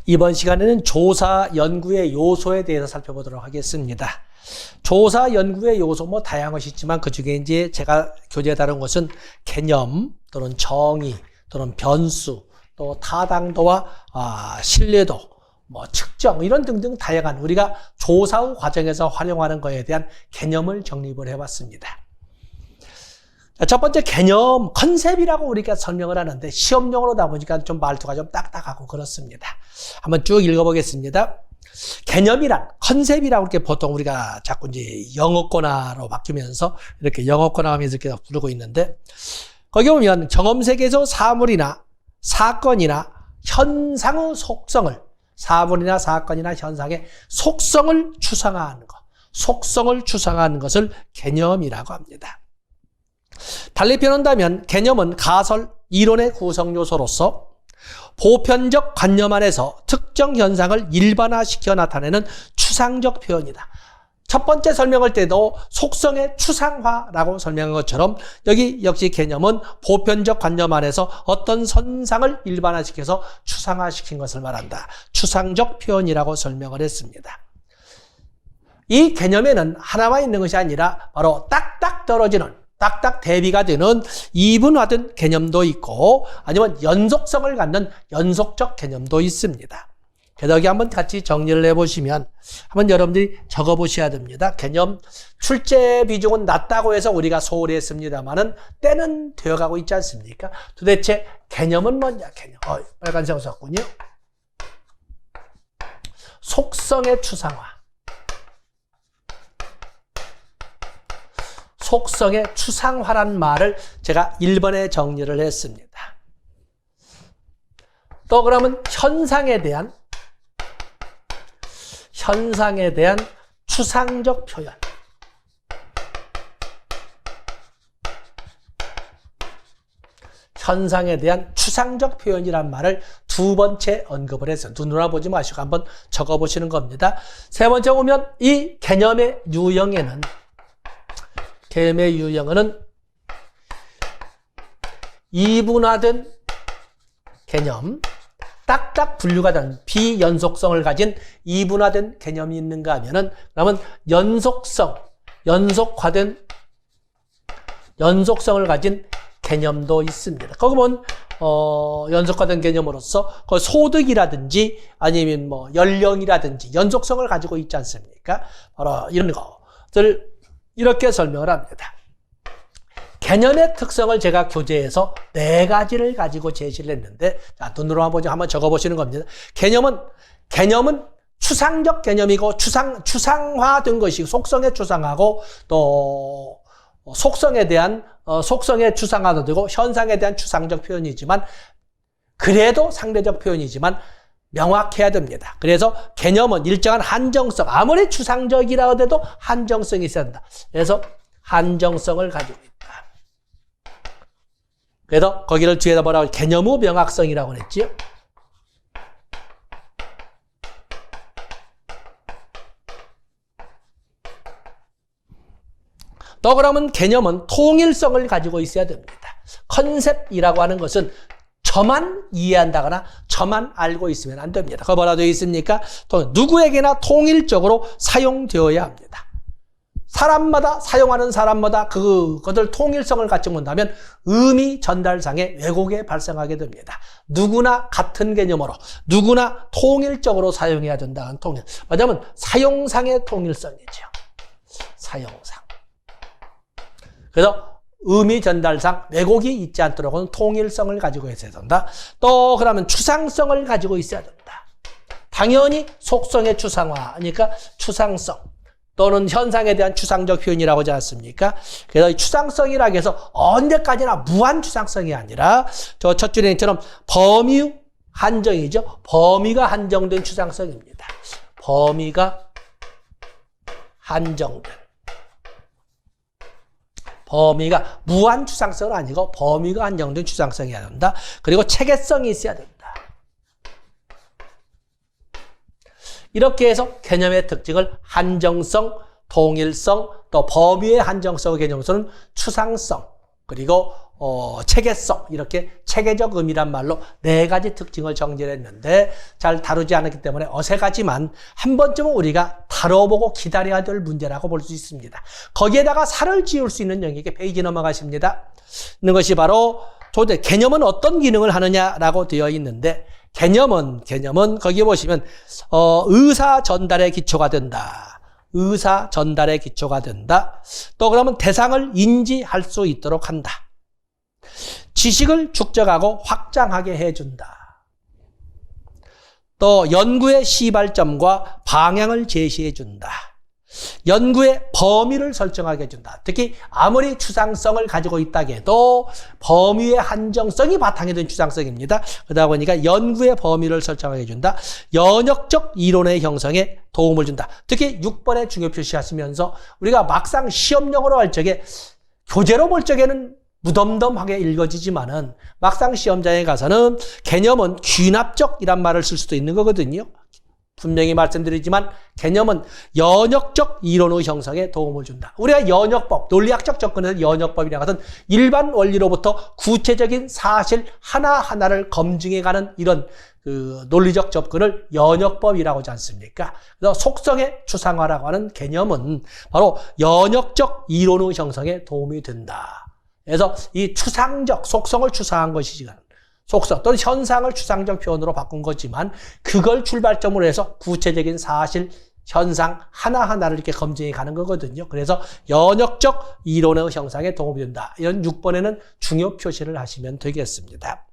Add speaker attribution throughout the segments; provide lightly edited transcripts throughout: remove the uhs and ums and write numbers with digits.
Speaker 1: 이번 시간에는 조사 연구의 요소에 대해서 살펴보도록 하겠습니다. 조사 연구의 요소 뭐 다양한 것이 있지만 그 중에 이제 제가 교재에 다룬 것은 개념 또는 정의 또는 변수 또 타당도와 신뢰도 뭐 측정 이런 등등 다양한 우리가 조사 후 과정에서 활용하는 것에 대한 개념을 정립을 해봤습니다. 첫 번째 개념, 컨셉이라고 우리가 설명을 하는데 시험용어로다 보니까 좀 말투가 좀 딱딱하고 그렇습니다. 한번 쭉 읽어보겠습니다. 개념이란, 컨셉이라고 이렇게 보통 우리가 자꾸 이제 영어권화로 바뀌면서 이렇게 영어권화 하면서 이렇게 부르고 있는데, 거기 보면 경험 세계에서 사물이나 사건이나 현상의 속성을, 사물이나 사건이나 현상의 속성을 추상화하는 것, 속성을 추상화하는 것을 개념이라고 합니다. 달리 표현한다면 개념은 가설, 이론의 구성 요소로서 보편적 관념 안에서 특정 현상을 일반화시켜 나타내는 추상적 표현이다. 첫 번째 설명할 때도 속성의 추상화라고 설명한 것처럼 여기 역시 개념은 보편적 관념 안에서 어떤 현상을 일반화시켜서 추상화시킨 것을 말한다. 추상적 표현이라고 설명을 했습니다. 이 개념에는 하나만 있는 것이 아니라 바로 딱딱 떨어지는 딱딱 대비가 되는 이분화된 개념도 있고 아니면 연속성을 갖는 연속적 개념도 있습니다. 그래서 여기 한번 같이 정리를 해보시면 한번 여러분들이 적어보셔야 됩니다. 개념 출제 비중은 낮다고 해서 우리가 소홀히 했습니다만은 때는 되어가고 있지 않습니까? 도대체 개념은 뭐냐? 개념. 빨간색 썼군요. 속성의 추상화. 속성의 추상화란 말을 제가 1번에 정리를 했습니다. 또 그러면 현상에 대한 추상적 표현. 현상에 대한 추상적 표현이란 말을 두 번째 언급을 했어요. 눈으로 보지 마시고 한번 적어보시는 겁니다. 세 번째 보면 이 개념의 유형에는 이분화된 개념, 딱딱 분류가 된 비연속성을 가진 이분화된 개념이 있는가 하면은 그러면 연속성을 가진 개념도 있습니다. 거기 보면 연속화된 개념으로서 소득이라든지 아니면 뭐 연령이라든지 연속성을 가지고 있지 않습니까? 바로 이런 것들 이렇게 설명을 합니다. 개념의 특성을 제가 교재에서 4가지를 가지고 제시를 했는데, 자, 눈으로 한번 적어보시는 겁니다. 개념은 추상적 개념이고, 추상화된 것이고, 속성에 추상하고, 또, 속성에 대한, 속성에 추상화도 되고, 현상에 대한 추상적 표현이지만, 그래도 상대적 표현이지만, 명확해야 됩니다. 그래서 개념은 일정한 한정성, 아무리 추상적이라 하더라도 한정성이 있어야 된다. 그래서 한정성을 가지고 있다. 그래서 거기를 뒤에다 뭐라고 개념의 명확성이라고 했지요. 또 그러면 개념은 통일성을 가지고 있어야 됩니다. 컨셉이라고 하는 것은 저만 이해한다거나 저만 알고 있으면 안 됩니다. 그거 뭐라 되어 있습니까? 누구에게나 통일적으로 사용되어야 합니다. 사용하는 사람마다 그것들 통일성을 갖지 못하면 의미 전달상의 왜곡이 발생하게 됩니다. 누구나 같은 개념으로, 누구나 통일적으로 사용해야 된다는 통일. 왜냐하면 사용상의 통일성이죠. 사용상. 그래서 의미 전달상 왜곡이 있지 않도록은 통일성을 가지고 있어야 된다. 또 그러면 추상성을 가지고 있어야 된다. 당연히 속성의 추상화, 그러니까 추상성 또는 현상에 대한 추상적 표현이라고 하지 않습니까? 그래서 이 추상성이라고 해서 언제까지나 무한 추상성이 아니라 저 첫 줄에 있처럼 범위 한정이죠. 범위가 한정된 추상성입니다. 범위가 한정된. 범위가 무한 추상성은 아니고 범위가 한정된 추상성이어야 된다. 그리고 체계성이 있어야 된다. 이렇게 해서 개념의 특징을 한정성, 통일성, 또 범위의 한정성의 개념으로서는 추상성, 그리고 체계성, 이렇게 체계적 의미란 말로 4가지 특징을 정리를 했는데 잘 다루지 않았기 때문에 어색하지만 한 번쯤은 우리가 다뤄보고 기다려야 될 문제라고 볼 수 있습니다. 거기에다가 살을 지울 수 있는 영역에 페이지 넘어가십니다. 있는 것이 바로 도대체 개념은 어떤 기능을 하느냐라고 되어 있는데 개념은 거기 보시면 의사 전달의 기초가 된다. 의사 전달의 기초가 된다. 또 그러면 대상을 인지할 수 있도록 한다. 지식을 축적하고 확장하게 해준다. 또 연구의 시발점과 방향을 제시해준다. 연구의 범위를 설정하게 해준다. 특히 아무리 추상성을 가지고 있다 해도 범위의 한정성이 바탕이 된 추상성입니다. 그러다 보니까 연구의 범위를 설정하게 해준다. 연역적 이론의 형성에 도움을 준다. 특히 6번에 중요 표시하시면서 우리가 막상 시험용으로 할 적에 교재로 볼 적에는 무덤덤하게 읽어지지만은 막상 시험장에 가서는 개념은 귀납적이란 말을 쓸 수도 있는 거거든요. 분명히 말씀드리지만 개념은 연역적 이론의 형성에 도움을 준다. 우리가 연역법, 논리학적 접근에서 연역법이라고 하던 일반 원리로부터 구체적인 사실 하나하나를 검증해가는 이런 논리적 접근을 연역법이라고 하지 않습니까? 그래서 속성의 추상화라고 하는 개념은 바로 연역적 이론의 형성에 도움이 된다. 그래서 이 추상적, 속성을 추상한 것이지, 속성 또는 현상을 추상적 표현으로 바꾼 거지만 그걸 출발점으로 해서 구체적인 사실, 현상 하나하나를 이렇게 검증해 가는 거거든요. 그래서 연역적 이론의 형상에 도움이 된다. 이런 6번에는 중요 표시를 하시면 되겠습니다.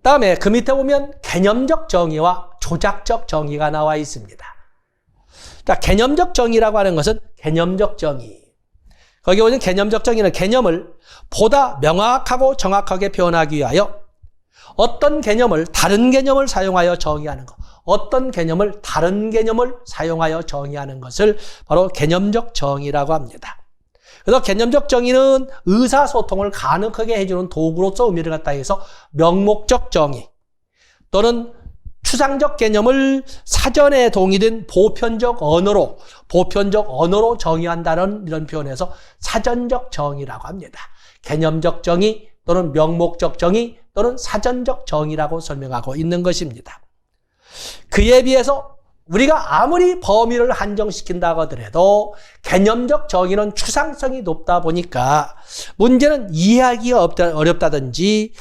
Speaker 1: 다음에 그 밑에 보면 개념적 정의와 조작적 정의가 나와 있습니다. 그러니까 개념적 정의라고 하는 것은 개념적 정의. 거기 보면 개념적 정의는 개념을 보다 명확하고 정확하게 표현하기 위하여 어떤 개념을 다른 개념을 사용하여 정의하는 것, 어떤 개념을 다른 개념을 사용하여 정의하는 것을 바로 개념적 정의라고 합니다. 그래서 개념적 정의는 의사소통을 가능하게 해주는 도구로서 의미를 갖다 해서 명목적 정의 또는 추상적 개념을 사전에 동의된 보편적 언어로 정의한다는 이런 표현에서 사전적 정의라고 합니다. 개념적 정의 또는 명목적 정의 또는 사전적 정의라고 설명하고 있는 것입니다. 그에 비해서 우리가 아무리 범위를 한정시킨다고 하더라도 개념적 정의는 추상성이 높다 보니까 문제는 이해하기가 어렵다든지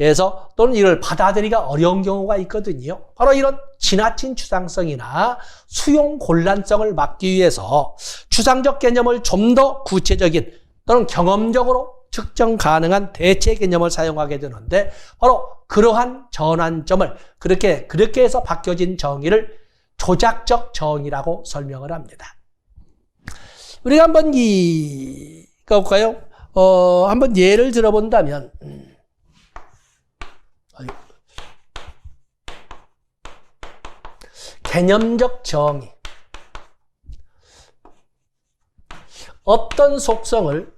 Speaker 1: 해서 또는 이걸 받아들이기가 어려운 경우가 있거든요. 바로 이런 지나친 추상성이나 수용 곤란성을 막기 위해서 추상적 개념을 좀 더 구체적인 또는 경험적으로 측정 가능한 대체 개념을 사용하게 되는데 바로 그러한 전환점을 그렇게 해서 바뀌어진 정의를 조작적 정의라고 설명을 합니다. 우리가 한번 볼까요? 한번 예를 들어본다면 개념적 정의. 어떤 속성을,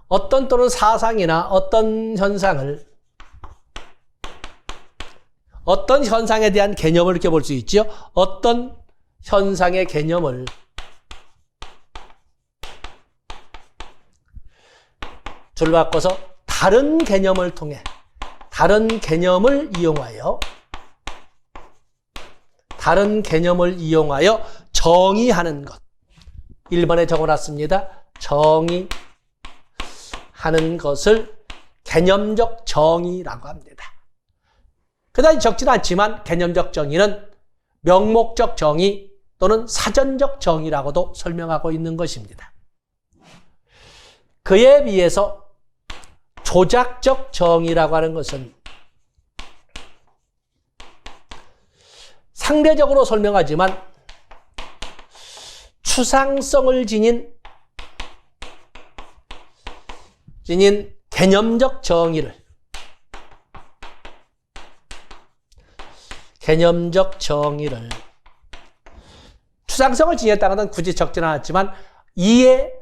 Speaker 1: 어떤 또는 사상이나 어떤 현상을, 어떤 현상에 대한 개념을 이렇게 볼 수 있죠. 어떤 현상의 개념을 줄 바꿔서 다른 개념을 통해, 다른 개념을 이용하여 정의하는 것. 1번에 적어놨습니다. 정의하는 것을 개념적 정의라고 합니다. 그다지 적지는 않지만 개념적 정의는 명목적 정의 또는 사전적 정의라고도 설명하고 있는 것입니다. 그에 비해서 조작적 정의라고 하는 것은 상대적으로 설명하지만 추상성을 지닌 개념적 정의를 추상성을 지녔다는 건 굳이 적지는 않았지만 이해의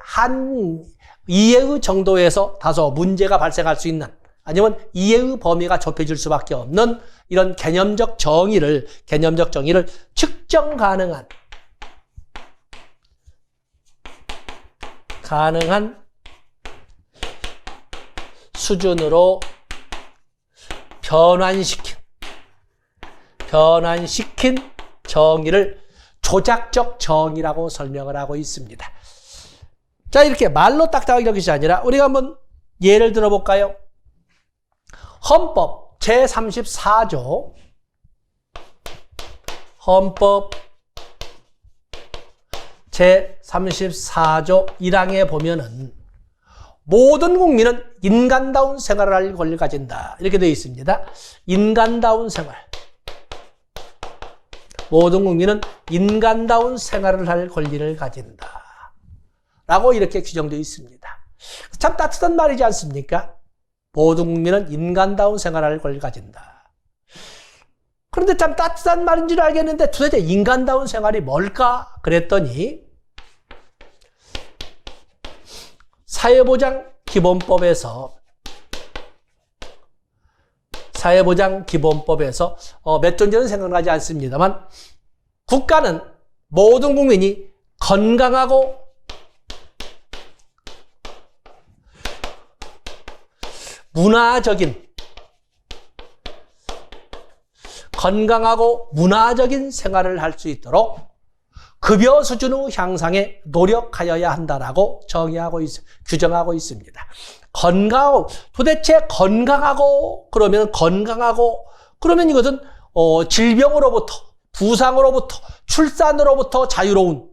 Speaker 1: 정도에서 다소 문제가 발생할 수 있는 아니면 이해의 범위가 좁혀질 수밖에 없는 이런 개념적 정의를 측정 가능한 수준으로 변환시킨 정의를 조작적 정의라고 설명을 하고 있습니다. 자, 이렇게 말로 딱딱하게 여기지 아니라 우리가 한번 예를 들어볼까요? 헌법 제34조 헌법 제34조 1항에 보면은 모든 국민은 인간다운 생활을 할 권리를 가진다. 이렇게 되어 있습니다. 인간다운 생활. 모든 국민은 인간다운 생활을 할 권리를 가진다. 라고 이렇게 규정되어 있습니다. 참 따뜻한 말이지 않습니까? 모든 국민은 인간다운 생활을 할 권리를 가진다. 그런데 참 따뜻한 말인 줄 알겠는데 도대체 인간다운 생활이 뭘까? 그랬더니 사회보장기본법에서 몇 년 전은 생각나지 않습니다만 국가는 모든 국민이 건강하고 문화적인 생활을 할 수 있도록 급여 수준 향상에 노력하여야 한다라고 규정하고 있습니다. 도대체 건강하고 그러면 이것은 질병으로부터, 부상으로부터, 출산으로부터 자유로운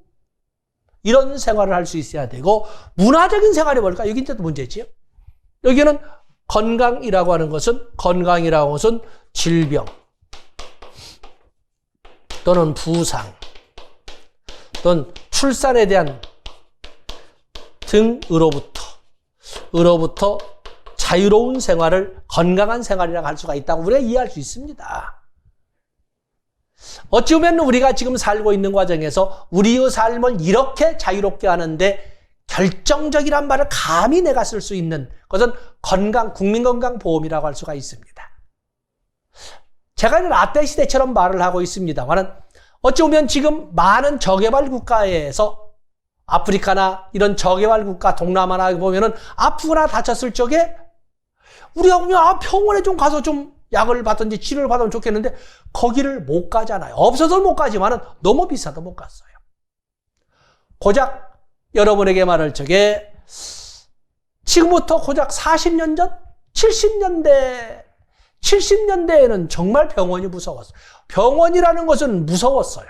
Speaker 1: 이런 생활을 할 수 있어야 되고, 문화적인 생활이 뭘까? 여기 이제 또 문제지요. 여기는 건강이라고 하는 것은 질병 또는 부상 또는 출산에 대한 등으로부터 자유로운 생활을 건강한 생활이라고 할 수가 있다고 우리가 이해할 수 있습니다. 어찌 보면 우리가 지금 살고 있는 과정에서 우리의 삶을 이렇게 자유롭게 하는데 결정적이란 말을 감히 내가 쓸 수 있는 것은 국민건강보험이라고 할 수가 있습니다. 제가 라떼 시대처럼 말을 하고 있습니다만 어찌 보면 지금 많은 저개발 국가에서 아프리카나 이런 저개발 국가 동남아나 보면은 아프거나 다쳤을 적에 우리가 보면 병원에 좀 가서 좀 약을 받든지 치료를 받으면 좋겠는데 거기를 못 가잖아요. 없어서 못 가지만은 너무 비싸도 못 갔어요. 고작 여러분에게 말할 적에 지금부터 고작 40년 전 70년대에는 정말 병원이 무서웠어요. 병원이라는 것은 무서웠어요.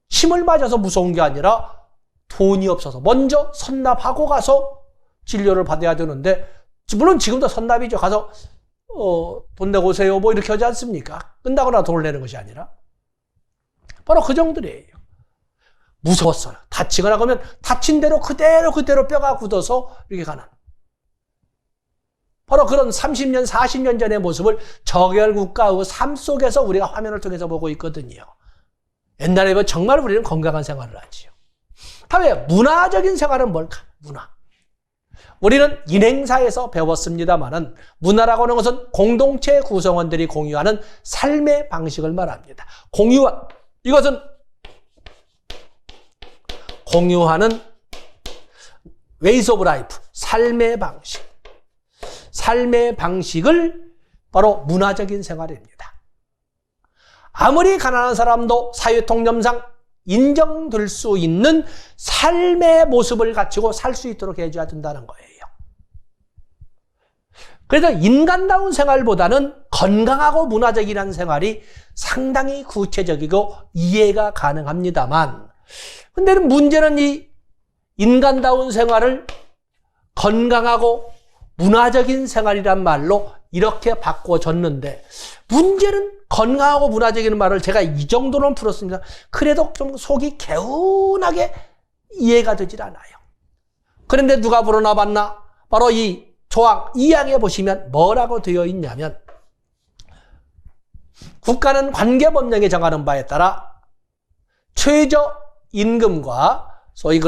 Speaker 1: 침을 맞아서 무서운 게 아니라 돈이 없어서 먼저 선납하고 가서 진료를 받아야 되는데, 물론 지금도 선납이죠. 가서 돈 내고 오세요 뭐 이렇게 하지 않습니까? 끝나거나 돈을 내는 것이 아니라 바로 그 정도예요. 무서웠어요. 다치거나 그러면 다친 대로 그대로 뼈가 굳어서 이렇게 가는, 바로 그런 30년, 40년 전의 모습을 저개발국가의 삶 속에서 우리가 화면을 통해서 보고 있거든요. 옛날에 보면 정말 우리는 건강한 생활을 하지요. 다음에 문화적인 생활은 뭘까? 문화. 우리는 인행사에서 배웠습니다만은 문화라고 하는 것은 공동체 구성원들이 공유하는 삶의 방식을 말합니다. 이것은 공유하는 ways of life, 삶의 방식을 바로 문화적인 생활입니다. 아무리 가난한 사람도 사회통념상 인정될 수 있는 삶의 모습을 갖추고 살 수 있도록 해줘야 된다는 거예요. 그래서 인간다운 생활보다는 건강하고 문화적이라는 생활이 상당히 구체적이고 이해가 가능합니다만, 근데 문제는 이 인간다운 생활을 건강하고 문화적인 생활이란 말로 이렇게 바꿔줬는데, 문제는 건강하고 문화적인 말을 제가 이 정도는 풀었습니다. 그래도 좀 속이 개운하게 이해가 되질 않아요. 그런데 누가 불어나봤나? 바로 이 조항 2항에 보시면 뭐라고 되어 있냐면, 국가는 관계법령에 정하는 바에 따라 최저임금과 소위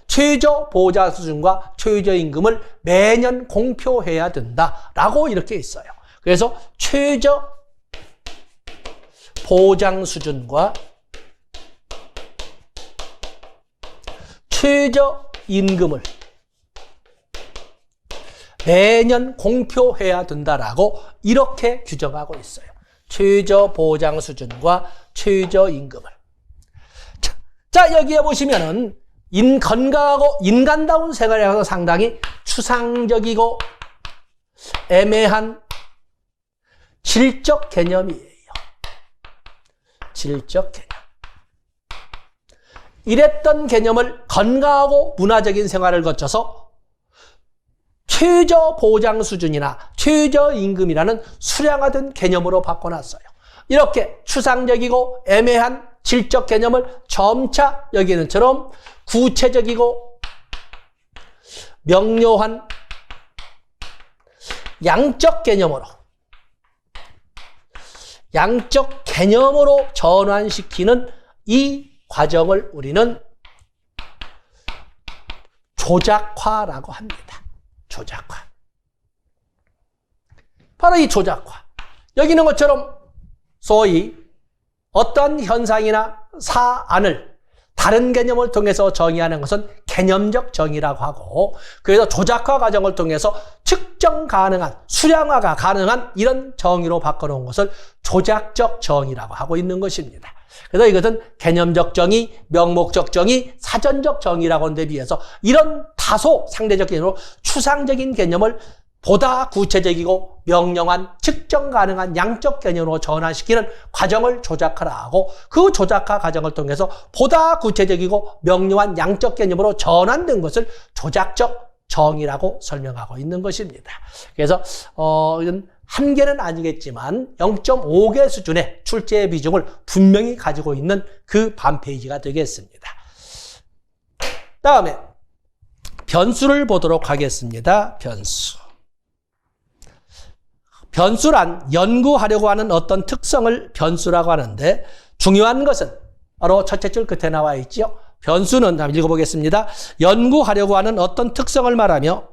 Speaker 1: 최저 보장 수준과 최저임금을 매년 공표해야 된다라고 이렇게 있어요. 그래서 최저 보장 수준과 최저임금을 매년 공표해야 된다라고 이렇게 규정하고 있어요. 최저보장 수준과 최저임금을. 자, 여기에 보시면은 건강하고 인간다운 생활에 관해서 상당히 추상적이고 애매한 질적 개념이에요. 질적 개념. 이랬던 개념을 건강하고 문화적인 생활을 거쳐서 최저보장 수준이나 최저임금이라는 수량화된 개념으로 바꿔놨어요. 이렇게 추상적이고 애매한 질적 개념을 점차 여기는처럼 구체적이고 명료한 양적 개념으로 전환시키는 이 과정을 우리는 조작화라고 합니다. 조작화. 바로 이 조작화. 여기 있는 것처럼 소위 어떤 현상이나 사안을 다른 개념을 통해서 정의하는 것은 개념적 정의라고 하고, 그래서 조작화 과정을 통해서 측정 가능한, 수량화가 가능한 이런 정의로 바꿔놓은 것을 조작적 정의라고 하고 있는 것입니다. 그래서 이것은 개념적 정의, 명목적 정의, 사전적 정의라고 하는 데 비해서 이런 다소 상대적 개념으로 추상적인 개념을 보다 구체적이고 명령한 측정 가능한 양적 개념으로 전환시키는 과정을 조작화라 하고, 그 조작화 과정을 통해서 보다 구체적이고 명령한 양적 개념으로 전환된 것을 조작적 정의라고 설명하고 있는 것입니다. 그래서 이건 한 개는 아니겠지만 0.5개 수준의 출제 비중을 분명히 가지고 있는 그 반페이지가 되겠습니다. 다음에 변수를 보도록 하겠습니다. 변수란 연구하려고 하는 어떤 특성을 변수라고 하는데, 중요한 것은 바로 첫째 줄 끝에 나와 있죠. 변수는, 한번 읽어보겠습니다. 연구하려고 하는 어떤 특성을 말하며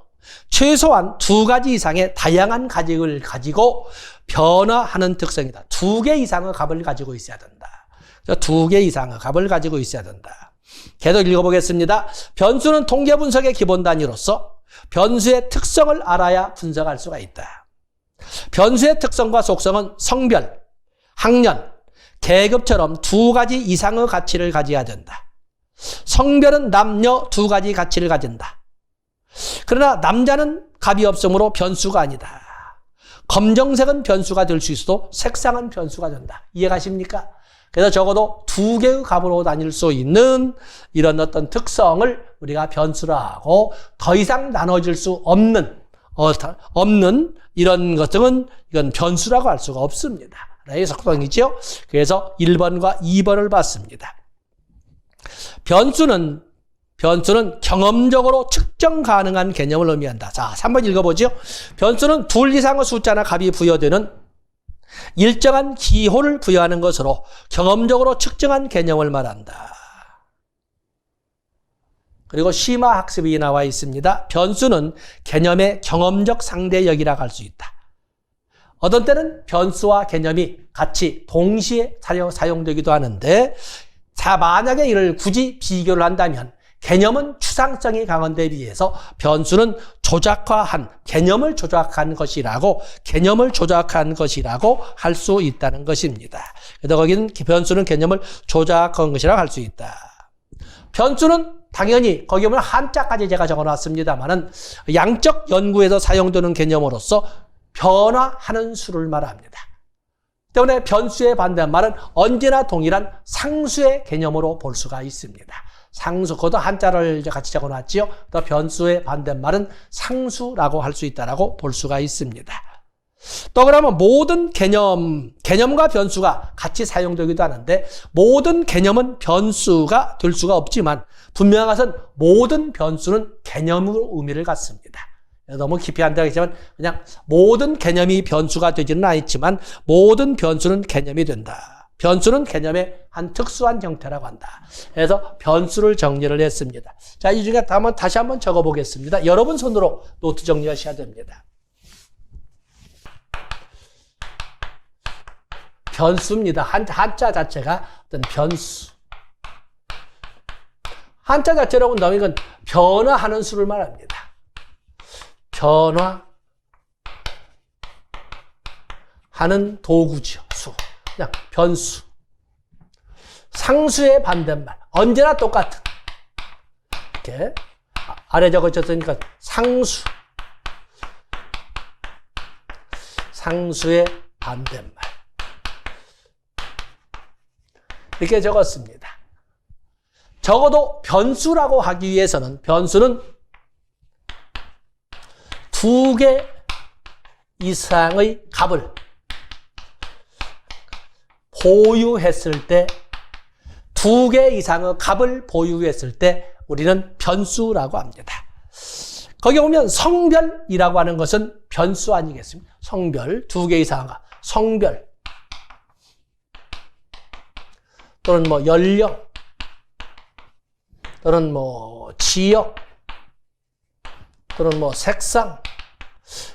Speaker 1: 최소한 2가지 이상의 다양한 가직을 가지고 변화하는 특성이다. 2개 이상의 값을 가지고 있어야 된다. 2개 이상의 값을 가지고 있어야 된다. 계속 읽어보겠습니다. 변수는 통계 분석의 기본 단위로서 변수의 특성을 알아야 분석할 수가 있다. 변수의 특성과 속성은 성별, 학년, 계급처럼 2가지 이상의 가치를 가져야 된다. 성별은 남녀 2가지 가치를 가진다. 그러나 남자는 값이 없으므로 변수가 아니다. 검정색은 변수가 될 수 있어도 색상은 변수가 된다. 이해가십니까? 그래서 적어도 2개의 값으로 다닐 수 있는 이런 어떤 특성을 우리가 변수라 하고, 더 이상 나눠질 수 없는 이런 것들은 이건 변수라고 할 수가 없습니다. 이 속성이죠. 그래서 1번과 2번을 봤습니다. 변수는 경험적으로 측정 가능한 개념을 의미한다. 자, 3번 읽어보죠. 변수는 2 이상의 숫자나 값이 부여되는 일정한 기호를 부여하는 것으로 경험적으로 측정한 개념을 말한다. 그리고 심화 학습이 나와 있습니다. 변수는 개념의 경험적 상대역이라고 할 수 있다. 어떤 때는 변수와 개념이 같이 동시에 사용되기도 하는데, 만약에 이를 굳이 비교를 한다면 개념은 추상성이 강한 데 비해서 변수는 개념을 조작한 것이라고 할 수 있다는 것입니다. 그래서 거기는 변수는 개념을 조작한 것이라고 할 수 있다. 변수는 당연히 거기 보면 한자까지 제가 적어놨습니다만은 양적 연구에서 사용되는 개념으로서 변화하는 수를 말합니다. 때문에 변수의 반대말은 언제나 동일한 상수의 개념으로 볼 수가 있습니다. 상수, 그것도 한자를 같이 적어놨지요. 또 변수의 반대말은 상수라고 할 수 있다라고 볼 수가 있습니다. 또 그러면 모든 개념과 변수가 같이 사용되기도 하는데, 모든 개념은 변수가 될 수가 없지만 분명한 것은 모든 변수는 개념으로 의미를 갖습니다. 너무 깊이 한다고 했지만 그냥 모든 개념이 변수가 되지는 않지만 모든 변수는 개념이 된다. 변수는 개념의 한 특수한 형태라고 한다. 그래서 변수를 정리를 했습니다. 자, 이 중에 다시 한번 적어보겠습니다. 여러분 손으로 노트 정리하셔야 됩니다. 변수입니다. 한자 자체가 어떤 변수. 한자 자체라고 한다면 이건 변화하는 수를 말합니다. 변화하는 도구죠. 수. 그냥 변수. 상수의 반대말. 언제나 똑같은. 이렇게. 아래 적어졌으니까 상수. 상수의 반대말. 이렇게 적었습니다. 적어도 변수라고 하기 위해서는 변수는 2개 이상의 값을 보유했을 때 2개 이상의 값을 보유했을 때 우리는 변수라고 합니다. 거기 보면 성별이라고 하는 것은 변수 아니겠습니까? 성별, 2개 이상의 값. 성별 또는 뭐 연령 또는 뭐 지역 또는 뭐 색상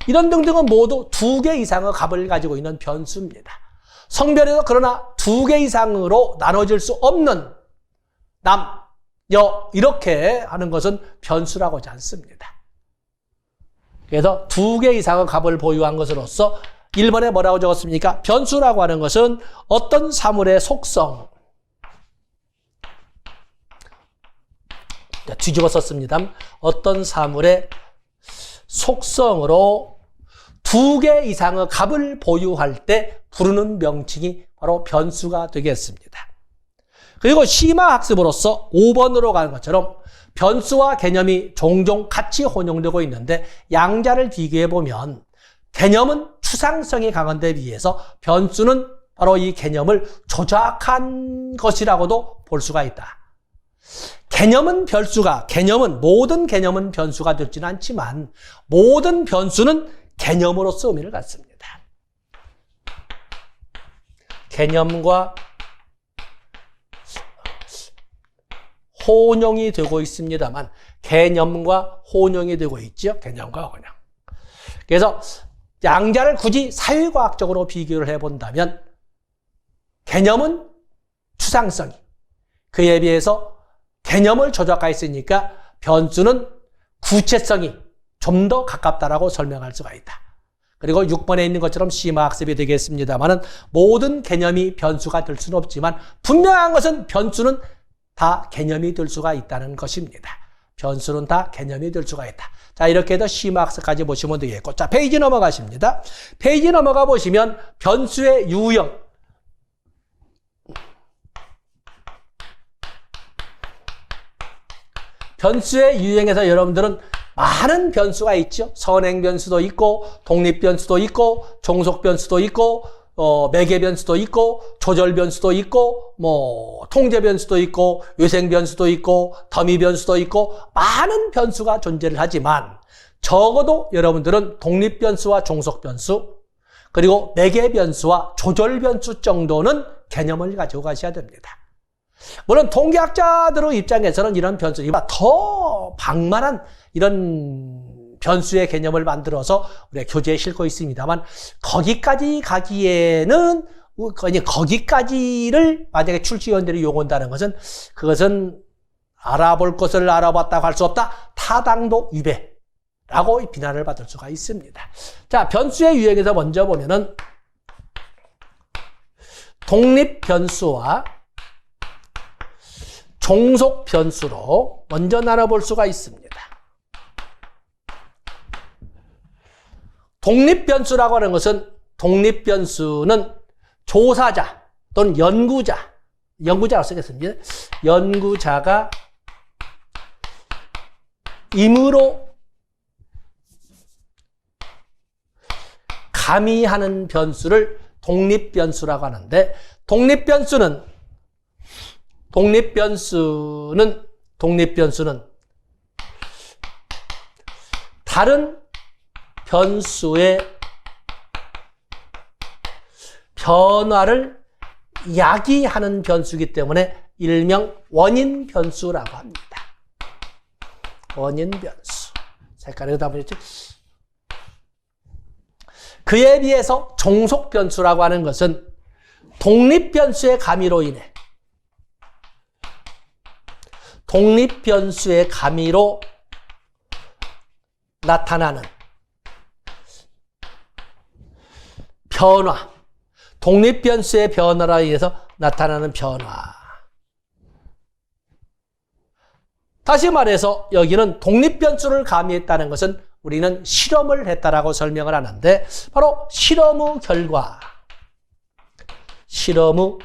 Speaker 1: 이런 등등은 모두 2개 이상의 값을 가지고 있는 변수입니다. 성별에서 그러나 2개 이상으로 나눠질 수 없는 남, 여 이렇게 하는 것은 변수라고 하지 않습니다. 그래서 2개 이상의 값을 보유한 것으로서 1번에 뭐라고 적었습니까? 변수라고 하는 것은 어떤 사물의 속성 뒤집어 썼습니다. 어떤 사물의 속성으로 2개 이상의 값을 보유할 때 부르는 명칭이 바로 변수가 되겠습니다. 그리고 심화학습으로서 5번으로 가는 것처럼 변수와 개념이 종종 같이 혼용되고 있는데 양자를 비교해보면 개념은 추상성이 강한 데 비해서 변수는 바로 이 개념을 조작한 것이라고도 볼 수가 있다. 모든 개념은 변수가 되지는 않지만 모든 변수는 개념으로서 의미를 갖습니다. 개념과 혼용이 되고 있습니다만 개념과 혼용이 되고 있죠. 개념과 혼용. 그래서 양자를 굳이 사회과학적으로 비교를 해본다면 개념은 추상성이 그에 비해서 개념을 조작하였으니까 변수는 구체성이 좀 더 가깝다라고 설명할 수가 있다. 그리고 6번에 있는 것처럼 심화학습이 되겠습니다만 모든 개념이 변수가 될 수는 없지만 분명한 것은 변수는 다 개념이 될 수가 있다는 것입니다. 변수는 다 개념이 될 수가 있다. 자, 이렇게 해서 심화학습까지 보시면 되겠고, 자, 페이지 넘어가십니다. 페이지 넘어가 보시면 변수의 유형. 변수의 유형에서 여러분들은 많은 변수가 있죠. 선행 변수도 있고, 독립 변수도 있고, 종속 변수도 있고, 매개 변수도 있고, 조절 변수도 있고, 뭐 통제 변수도 있고, 외생 변수도 있고, 더미 변수도 있고, 많은 변수가 존재를 하지만 적어도 여러분들은 독립 변수와 종속 변수, 그리고 매개 변수와 조절 변수 정도는 개념을 가지고 가셔야 됩니다. 물론 통계학자들의 입장에서는 이런 변수보다 더 방만한 이런 변수의 개념을 만들어서 우리가 교재에 싣고 있습니다만 거기까지 가기에는 거기까지를 만약에 출시위원들이 요구한다는 것은 그것은 알아볼 것을 알아봤다고 할 수 없다. 타당도 위배라고 비난을 받을 수가 있습니다. 자, 변수의 유형에서 먼저 보면은 독립 변수와 종속 변수로 먼저 나눠볼 수가 있습니다. 독립 변수라고 하는 것은 독립 변수는 조사자 또는 연구자라고 쓰겠습니다. 연구자가 임의로 가미하는 변수를 독립 변수라고 하는데 독립 변수는 다른 변수의 변화를 야기하는 변수이기 때문에 일명 원인 변수라고 합니다. 원인 변수. 색깔이 다 보였죠? 그에 비해서 종속 변수라고 하는 것은 독립 변수의 가미로 인해 독립 변수의 가미로 나타나는 변화, 독립변수의 변화로 인해서 나타나는 변화. 다시 말해서 여기는 독립변수를 가미했다는 것은 우리는 실험을 했다라고 설명을 하는데 바로 실험의 결과, 실험의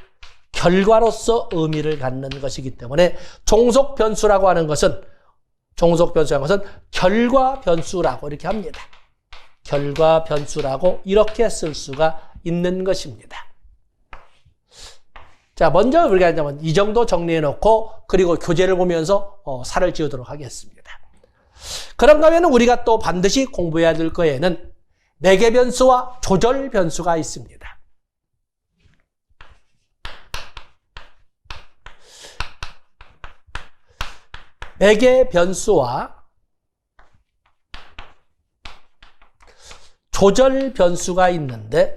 Speaker 1: 결과로서 의미를 갖는 것이기 때문에 종속변수라고 하는 것은 결과변수라고 이렇게 합니다. 결과변수라고 이렇게 쓸 수가 있는 것입니다. 자, 먼저 우리가 이 정도 정리해 놓고 그리고 교재를 보면서 살을 지우도록 하겠습니다. 그런가 하면 우리가 또 반드시 공부해야 될 거에는 매개변수와 조절변수가 있습니다. 매개변수와 조절변수가 있는데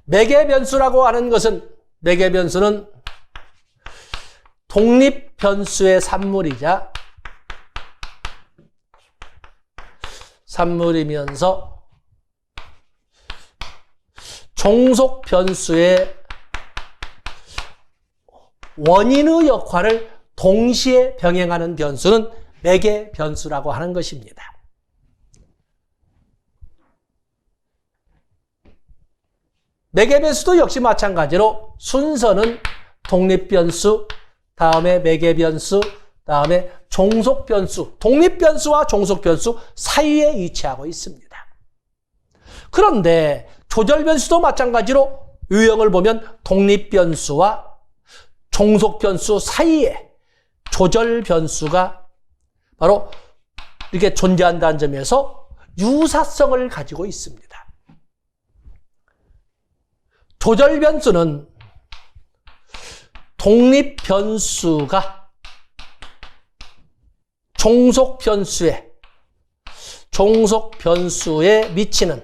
Speaker 1: 매개변수라고 하는 것은 매개변수는 독립변수의 산물이면서 종속변수의 원인의 역할을 동시에 병행하는 변수는 매개변수라고 하는 것입니다. 매개변수도 역시 마찬가지로 순서는 독립변수, 다음에 매개변수, 다음에 종속변수, 독립변수와 종속변수 사이에 위치하고 있습니다. 그런데 조절변수도 마찬가지로 유형을 보면 독립변수와 종속변수 사이에 조절변수가 바로 이렇게 존재한다는 점에서 유사성을 가지고 있습니다. 조절변수는 독립변수가 종속변수에 미치는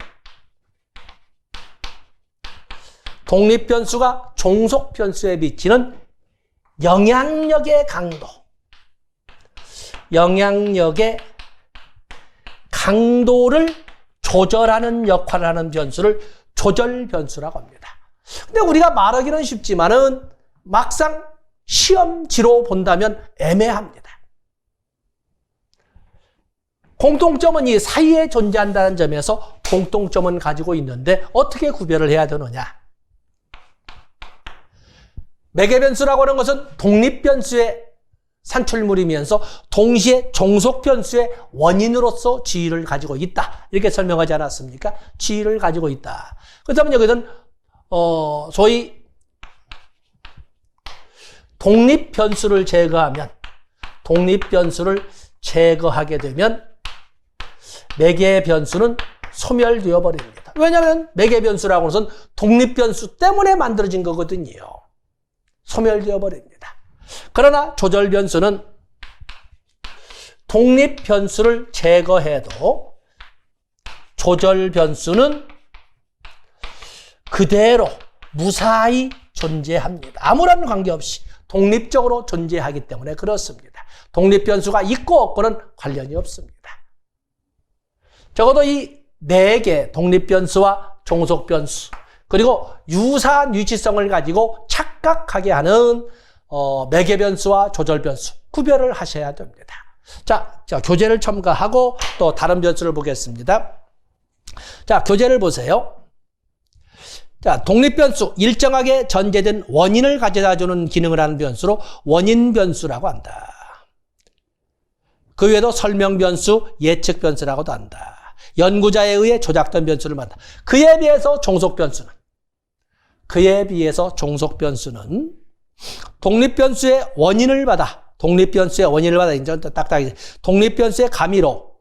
Speaker 1: 독립변수가 종속변수에 미치는 영향력의 강도를 조절하는 역할을 하는 변수를 조절변수라고 합니다. 근데 우리가 말하기는 쉽지만은 막상 시험지로 본다면 애매합니다. 공통점은 이 사이에 존재한다는 점에서 공통점은 가지고 있는데 어떻게 구별을 해야 되느냐? 매개변수라고 하는 것은 독립변수의 산출물이면서 동시에 종속변수의 원인으로서 지위를 가지고 있다. 이렇게 설명하지 않았습니까? 지위를 가지고 있다. 그렇다면 여기는 소위 독립변수를 제거하게 되면 매개변수는 소멸되어 버립니다. 왜냐하면 매개변수라고 하는 것은 독립변수 때문에 만들어진 거거든요. 소멸되어 버립니다. 그러나 조절변수는 독립변수를 제거해도 조절변수는 그대로 무사히 존재합니다. 아무런 관계없이 독립적으로 존재하기 때문에 그렇습니다. 독립변수가 있고 없고는 관련이 없습니다. 적어도 이 4개 독립변수와 종속변수 그리고 유사한 위치성을 가지고 착각하게 하는 매개변수와 조절변수 구별을 하셔야 됩니다. 자, 교재를 첨가하고 또 다른 변수를 보겠습니다. 자, 교재를 보세요. 자, 독립변수, 일정하게 전제된 원인을 가져다주는 기능을 하는 변수로 원인변수라고 한다. 그 외에도 설명변수, 예측변수라고도 한다. 연구자에 의해 조작된 변수를 말한다. 그에 비해서 종속변수는 독립변수의 원인을 받아 이제 딱딱이 독립변수의 가미로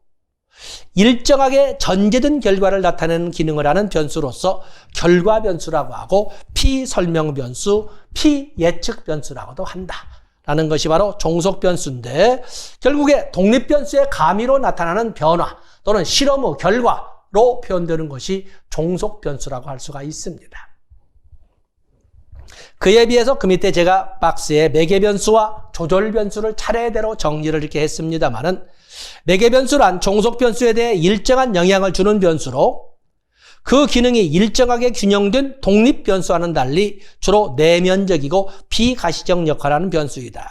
Speaker 1: 일정하게 전제된 결과를 나타내는 기능을 하는 변수로서 결과변수라고 하고 피설명변수, 피예측변수라고도 한다라는 것이 바로 종속변수인데 결국에 독립변수의 가미로 나타나는 변화 또는 실험의 결과로 표현되는 것이 종속변수라고 할 수가 있습니다. 그에 비해서 그 밑에 제가 박스에 매개변수와 조절변수를 차례대로 정리를 이렇게 했습니다만은 매개변수란 종속변수에 대해 일정한 영향을 주는 변수로 그 기능이 일정하게 균형된 독립 변수와는 달리 주로 내면적이고 비가시적 역할을 하는 변수이다.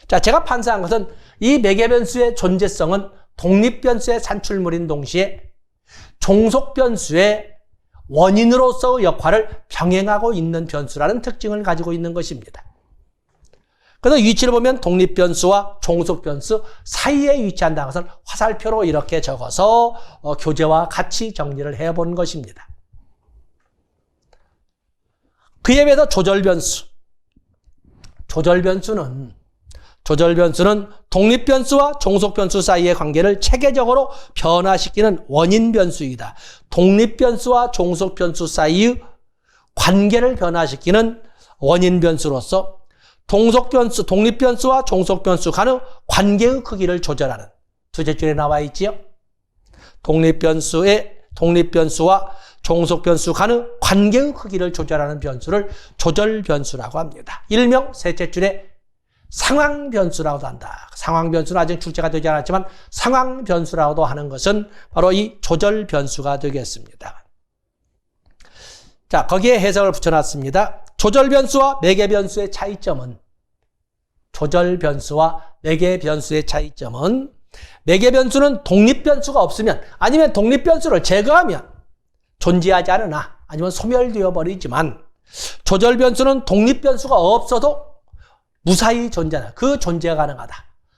Speaker 1: 자, 제가 판사한 것은 이 매개 변수의 존재성은 독립 변수의 산출물인 동시에 종속 변수의 원인으로서의 역할을 병행하고 있는 변수라는 특징을 가지고 있는 것입니다. 그래서 위치를 보면 독립 변수와 종속 변수 사이에 위치한다는 것을 화살표로 이렇게 적어서 교재와 같이 정리를 해본 것입니다. 그에 비해서 조절 변수. 조절 변수는 독립 변수와 종속 변수 사이의 관계를 체계적으로 변화시키는 원인 변수이다. 독립 변수와 종속 변수 사이의 관계를 변화시키는 원인 변수로서 독립 변수와 종속 변수 간의 관계의 크기를 조절하는 두째 줄에 나와 있지요. 독립 변수와 종속 변수 간의 관계의 크기를 조절하는 변수를 조절 변수라고 합니다. 일명 셋째 줄에 상황 변수라고도 한다. 상황 변수는 아직 출제가 되지 않았지만 상황 변수라고도 하는 것은 바로 이 조절 변수가 되겠습니다. 자, 거기에 해석을 붙여놨습니다. 조절 변수와 매개 변수의 차이점은 매개 변수는 독립 변수가 없으면 아니면 독립 변수를 제거하면 존재하지 않으나 아니면 소멸되어 버리지만 조절 변수는 독립 변수가 없어도 무사히 존재하는 그 존재가 가능하다.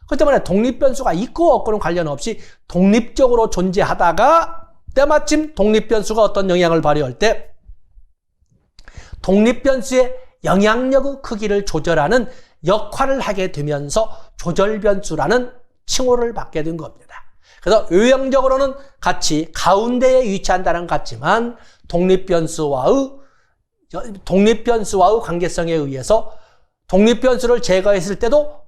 Speaker 1: 그렇기 때문에 독립 변수가 있고 없고는 관련 없이 독립적으로 존재하다가 때마침 독립 변수가 어떤 영향을 발휘할 때 독립 변수의 영향력의 크기를 조절하는 역할을 하게 되면서 조절 변수라는 칭호를 받게 된 겁니다. 그래서 유형적으로는 같이 가운데에 위치한다는 것 같지만 독립 변수와의 관계성에 의해서 독립 변수를 제거했을 때도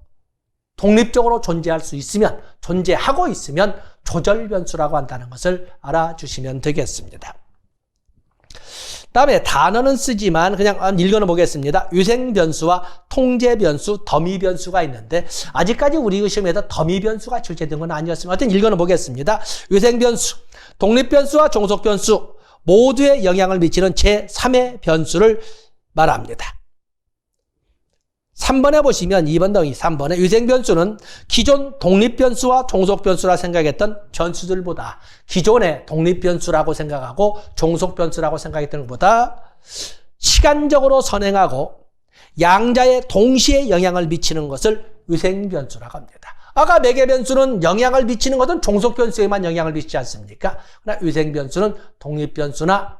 Speaker 1: 독립적으로 존재하고 있으면 조절 변수라고 한다는 것을 알아주시면 되겠습니다. 다음에 단어는 쓰지만 그냥 읽어는 보겠습니다. 위생 변수와 통제 변수, 더미 변수가 있는데 아직까지 우리 시험에서 더미 변수가 출제된 건 아니었습니다. 하여튼 읽어는 보겠습니다. 위생 변수, 독립 변수와 종속 변수 모두에 영향을 미치는 제3의 변수를 말합니다. 3번에 보시면 2번 더하기 3번에 위생 변수는 기존 독립 변수와 종속 변수라 생각했던 변수들보다 기존의 독립 변수라고 생각하고 종속 변수라고 생각했던 것보다 시간적으로 선행하고 양자에 동시에 영향을 미치는 것을 위생 변수라고 합니다. 아까 매개 변수는 영향을 미치는 것은 종속 변수에만 영향을 미치지 않습니까? 그러나 위생 변수는 독립 변수나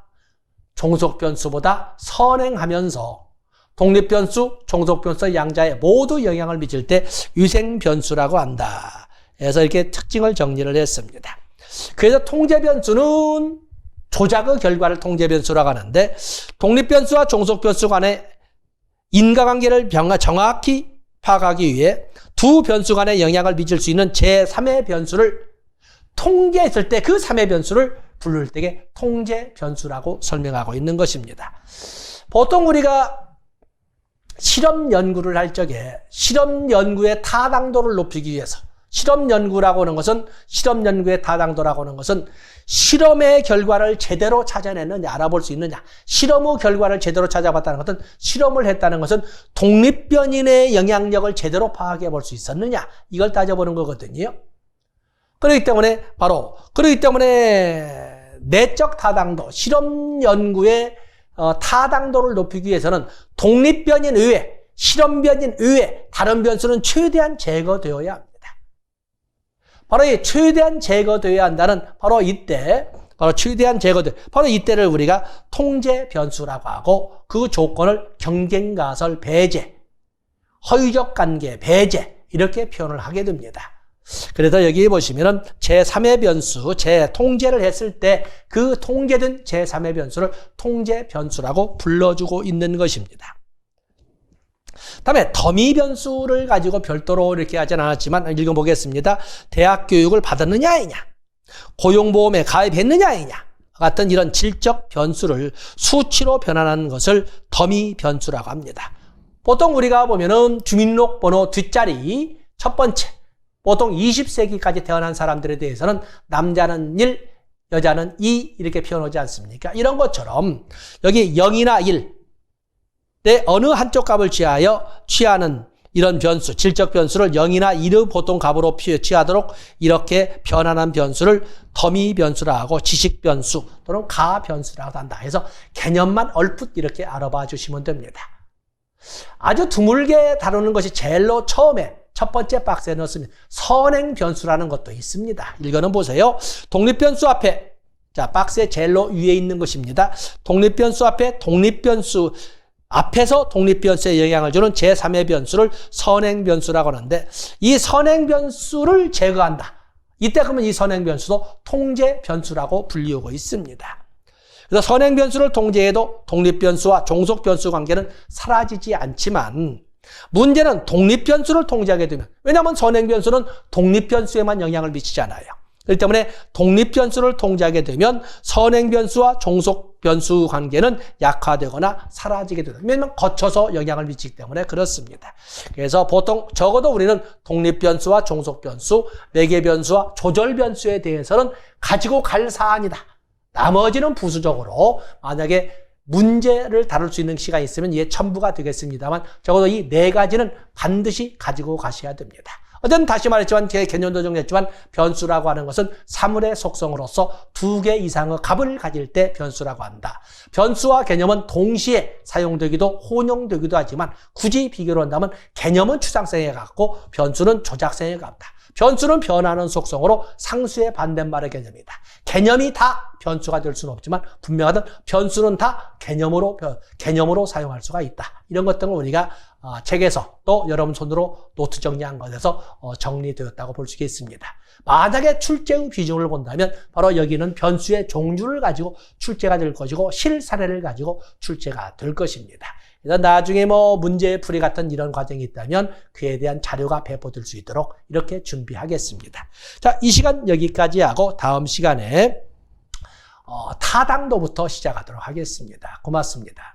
Speaker 1: 종속 변수보다 선행하면서 독립 변수, 종속 변수 양자에 모두 영향을 미칠 때 위생 변수라고 한다. 그래서 이렇게 특징을 정리를 했습니다. 그래서 통제 변수는 조작의 결과를 통제 변수라고 하는데 독립 변수와 종속 변수 간의 인과관계를 정확히 파악하기 위해 두 변수 간의 영향을 미칠 수 있는 제3의 변수를 통제했을 때 그 3의 변수를 부를 때에 통제 변수라고 설명하고 있는 것입니다. 보통 우리가 실험 연구를 할 적에 실험 연구의 타당도를 높이기 위해서 실험 연구의 타당도라고 하는 것은 실험의 결과를 제대로 찾아내느냐 알아볼 수 있느냐 실험의 결과를 제대로 찾아봤다는 것은 실험을 했다는 것은 독립변인의 영향력을 제대로 파악해 볼 수 있었느냐 이걸 따져보는 거거든요. 그렇기 때문에 내적 타당도 실험 연구의 타당도를 높이기 위해서는 독립변인 이외, 실험변인 이외 다른 변수는 최대한 제거되어야 합니다. 바로 이 최대한 제거되어야 한다는 바로 이때를 우리가 통제 변수라고 하고 그 조건을 경쟁가설 배제, 허위적 관계 배제 이렇게 표현을 하게 됩니다. 그래서 여기 보시면은 제3의 변수, 통제를 했을 때 그 통제된 제3의 변수를 통제 변수라고 불러주고 있는 것입니다. 다음에 더미 변수를 가지고 별도로 이렇게 하진 않았지만 읽어보겠습니다. 대학 교육을 받았느냐 아니냐, 고용보험에 가입했느냐 아니냐 같은 이런 질적 변수를 수치로 변환하는 것을 더미 변수라고 합니다. 보통 우리가 보면은 주민등록번호 뒷자리 첫 번째 보통 20세기까지 태어난 사람들에 대해서는 남자는 1, 여자는 2 이렇게 표현하지 않습니까? 이런 것처럼 여기 0이나 1 내 어느 한쪽 값을 취하는 이런 변수, 질적 변수를 0이나 1의 보통 값으로 취하도록 이렇게 변환한 변수를 더미 변수라 하고 지식 변수 또는 가 변수라고 한다. 해서 개념만 얼핏 이렇게 알아봐 주시면 됩니다. 아주 드물게 다루는 것이 제일로 처음에 첫 번째 박스에 넣었습니다. 선행 변수라는 것도 있습니다. 읽어는 보세요. 독립변수 앞에, 자, 박스의 제일로 위에 있는 것입니다. 독립변수 앞에 독립변수, 앞에서 독립변수에 영향을 주는 제3의 변수를 선행변수라고 하는데 이 선행변수를 제거한다. 이때 그러면 이 선행변수도 통제변수라고 불리우고 있습니다. 그래서 선행변수를 통제해도 독립변수와 종속변수 관계는 사라지지 않지만 문제는 독립변수를 통제하게 되면, 왜냐하면 선행변수는 독립변수에만 영향을 미치잖아요. 그렇기 때문에 독립변수를 통제하게 되면 선행변수와 종속변수 관계는 약화되거나 사라지게 됩니다. 왜냐하면 거쳐서 영향을 미치기 때문에 그렇습니다. 그래서 보통 적어도 우리는 독립변수와 종속변수, 매개변수와 조절변수에 대해서는 가지고 갈 사안이다. 나머지는 부수적으로 만약에 문제를 다룰 수 있는 시간이 있으면 이게 첨부가 되겠습니다만 적어도 이 4가지는 반드시 가지고 가셔야 됩니다. 어쨌든 다시 말했지만 제 개념도 정리했지만 변수라고 하는 것은 사물의 속성으로서 2개 이상의 값을 가질 때 변수라고 한다. 변수와 개념은 동시에 사용되기도 혼용되기도 하지만 굳이 비교를 한다면 개념은 추상성에 가깝고 변수는 조작성에 가깝다. 변수는 변하는 속성으로 상수의 반대말의 개념이다. 개념이 다 변수가 될 수는 없지만 분명하든 변수는 다 개념으로 사용할 수가 있다. 이런 것들은 우리가 책에서 또 여러분 손으로 노트 정리한 것에서 정리되었다고 볼 수 있습니다. 만약에 출제의 비중을 본다면 바로 여기는 변수의 종류를 가지고 출제가 될 것이고 실사례를 가지고 출제가 될 것입니다. 그래서 나중에 문제 풀이 같은 이런 과정이 있다면 그에 대한 자료가 배포될 수 있도록 이렇게 준비하겠습니다. 자, 이 시간 여기까지 하고 다음 시간에 타당도부터 시작하도록 하겠습니다. 고맙습니다.